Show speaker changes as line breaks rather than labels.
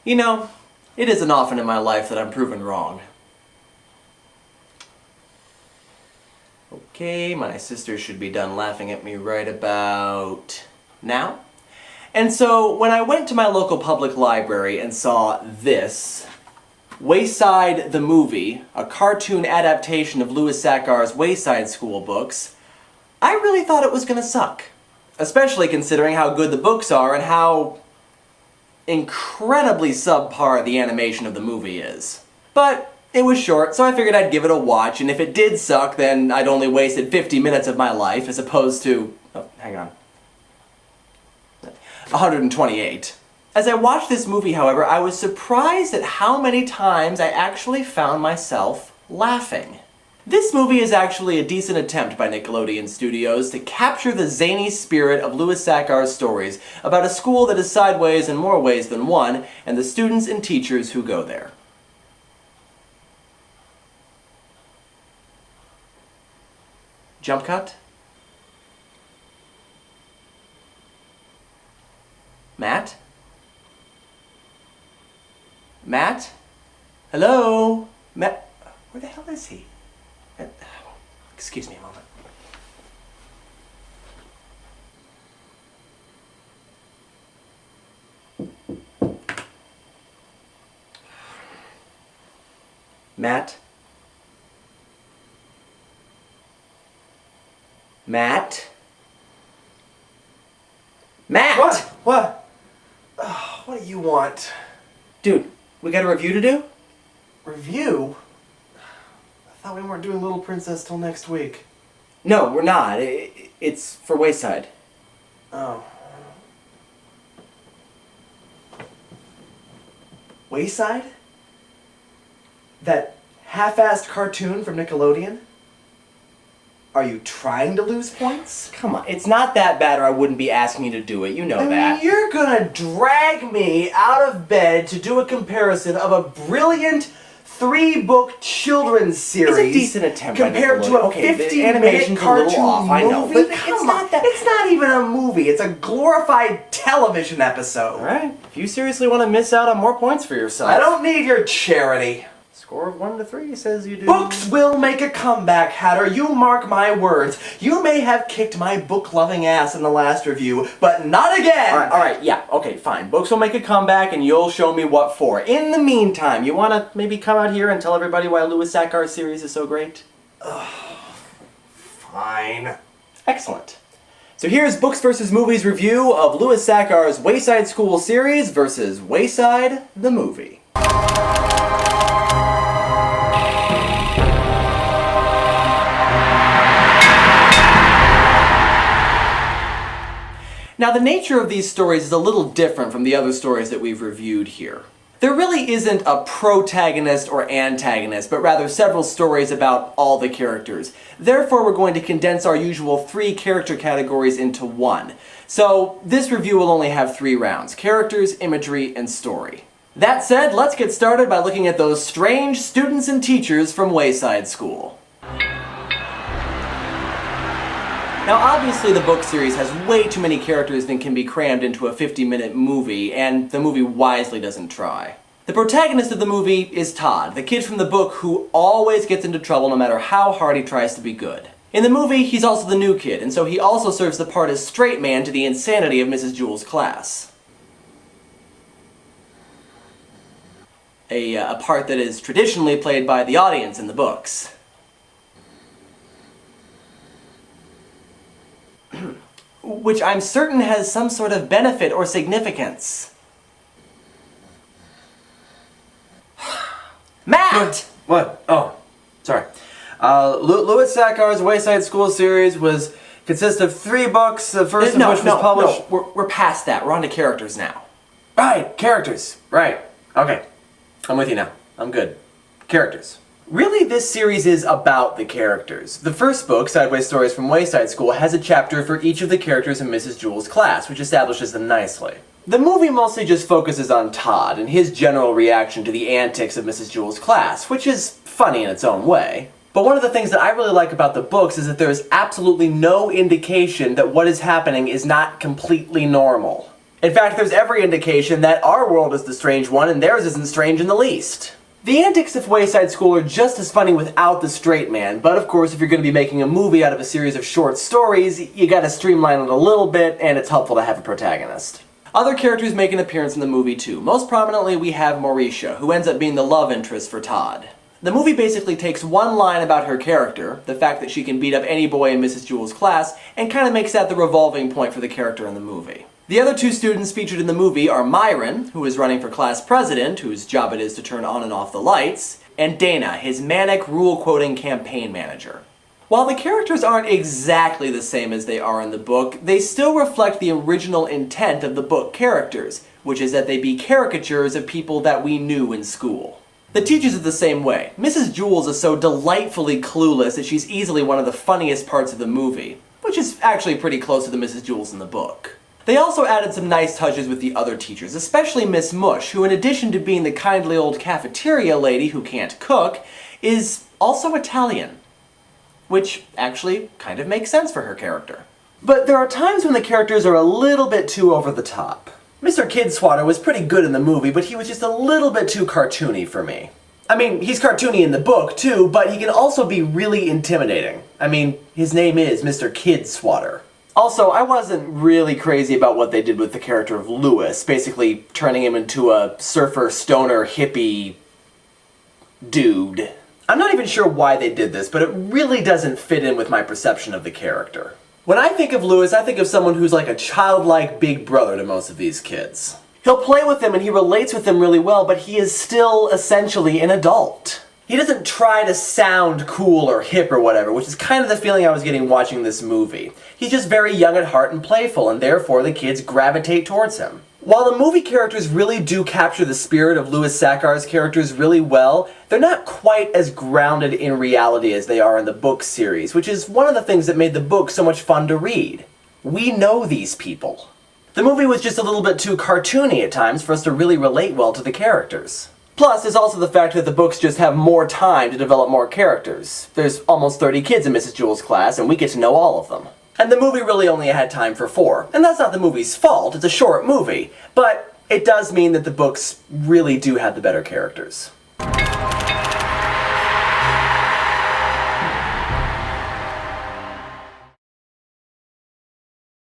You know, it isn't often in my life that I'm proven wrong. Okay, my sister should be done laughing at me right about now. And so, when I went to my local public library and saw this, Wayside the movie, a cartoon adaptation of Louis Sachar's Wayside School books, I really thought it was gonna suck. Especially considering how good the books are and how incredibly subpar the animation of the movie is. But it was short, so I figured I'd give it a watch, and if it did suck, then I'd only wasted 50 minutes of my life as opposed to... oh, hang on. 128. As I watched this movie, however, I was surprised at how many times I actually found myself laughing. This movie is actually a decent attempt by Nickelodeon Studios to capture the zany spirit of Louis Sachar's stories about a school that is sideways in more ways than one, and the students and teachers who go there. Jump cut? Matt? Matt? Hello? Matt? Where the hell is he? Excuse me a moment. Matt? Matt? Matt!
What? What? Oh, what do you want?
Dude, we got a review to do?
Review? I thought we weren't doing Little Princess till next week.
No, we're not. It's for Wayside.
Oh. Wayside? That half-assed cartoon from Nickelodeon? Are you trying to lose points?
Come on, it's not that bad or I wouldn't be asking you to do it, you know that.
You're gonna drag me out of bed to do a comparison of a brilliant 3-book children's series.
It's a decent attempt
compared to a 50-minute cartoon
off, I know,
movie.
but it's not that.
It's not even a movie. It's a glorified television episode.
Alright, if you seriously want to miss out on more points for yourself.
I don't need your charity.
Score of 1 to 3 says you do.
Books will make a comeback, Hatter. You mark my words. You may have kicked my book-loving ass in the last review, but not again!
Alright, yeah, okay, fine. Books will make a comeback and you'll show me what for. In the meantime, you want to maybe come out here and tell everybody why Louis Sachar's series is so great?
Fine.
Excellent. So here's Books vs. Movies review of Louis Sachar's Wayside School series versus Wayside the movie. Now, the nature of these stories is a little different from the other stories that we've reviewed here. There really isn't a protagonist or antagonist, but rather several stories about all the characters. Therefore, we're going to condense our usual 3 character categories into one. So, this review will only have 3 rounds: characters, imagery, and story. That said, let's get started by looking at those strange students and teachers from Wayside School. Now, obviously the book series has way too many characters than can be crammed into a 50-minute movie, and the movie wisely doesn't try. The protagonist of the movie is Todd, the kid from the book who always gets into trouble no matter how hard he tries to be good. In the movie, he's also the new kid, and so he also serves the part as straight man to the insanity of Mrs. Jewell's class. A part that is traditionally played by the audience in the books. Which I'm certain has some sort of benefit or significance. Matt!
What? Oh, sorry. Louis Sachar's Wayside School series consists of 3 books, the first of which was published...
No, we're past that. We're on to characters now.
Right, characters. Right. Okay. I'm with you now. I'm good. Characters.
Really, this series is about the characters. The first book, Sideways Stories from Wayside School, has a chapter for each of the characters in Mrs. Jewell's class, which establishes them nicely. The movie mostly just focuses on Todd and his general reaction to the antics of Mrs. Jewell's class, which is funny in its own way. But one of the things that I really like about the books is that there is absolutely no indication that what is happening is not completely normal.
In fact, there's every indication that our world is the strange one and theirs isn't strange in the least. The antics of Wayside School are just as funny without the straight man, but of course if you're going to be making a movie out of a series of short stories, you gotta streamline it a little bit, and it's helpful to have a protagonist.
Other characters make an appearance in the movie too. Most prominently we have Mauricia, who ends up being the love interest for Todd. The movie basically takes one line about her character, the fact that she can beat up any boy in Mrs. Jewell's class, and kind of makes that the revolving point for the character in the movie. The other two students featured in the movie are Myron, who is running for class president, whose job it is to turn on and off the lights, and Dana, his manic, rule-quoting campaign manager. While the characters aren't exactly the same as they are in the book, they still reflect the original intent of the book characters, which is that they be caricatures of people that we knew in school. The teachers are the same way. Mrs. Jewell is so delightfully clueless that she's easily one of the funniest parts of the movie, which is actually pretty close to the Mrs. Jewell in the book. They also added some nice touches with the other teachers, especially Miss Mush, who in addition to being the kindly old cafeteria lady who can't cook, is also Italian. Which actually kind of makes sense for her character. But there are times when the characters are a little bit too over the top. Mr. Kidswatter was pretty good in the movie, but he was just a little bit too cartoony for me. I mean, he's cartoony in the book too, but he can also be really intimidating. I mean, his name is Mr. Kidswatter. Also, I wasn't really crazy about what they did with the character of Lewis, basically turning him into a surfer, stoner, hippie dude. I'm not even sure why they did this, but it really doesn't fit in with my perception of the character. When I think of Lewis, I think of someone who's like a childlike big brother to most of these kids. He'll play with them and he relates with them really well, but he is still essentially an adult. He doesn't try to sound cool or hip or whatever, which is kind of the feeling I was getting watching this movie. He's just very young at heart and playful, and therefore the kids gravitate towards him. While the movie characters really do capture the spirit of Louis Sachar's characters really well, they're not quite as grounded in reality as they are in the book series, which is one of the things that made the book so much fun to read. We know these people. The movie was just a little bit too cartoony at times for us to really relate well to the characters. Plus, there's also the fact that the books just have more time to develop more characters. There's almost 30 kids in Mrs. Jewell's class, and we get to know all of them. And the movie really only had time for 4. And that's not the movie's fault, it's a short movie. But it does mean that the books really do have the better characters.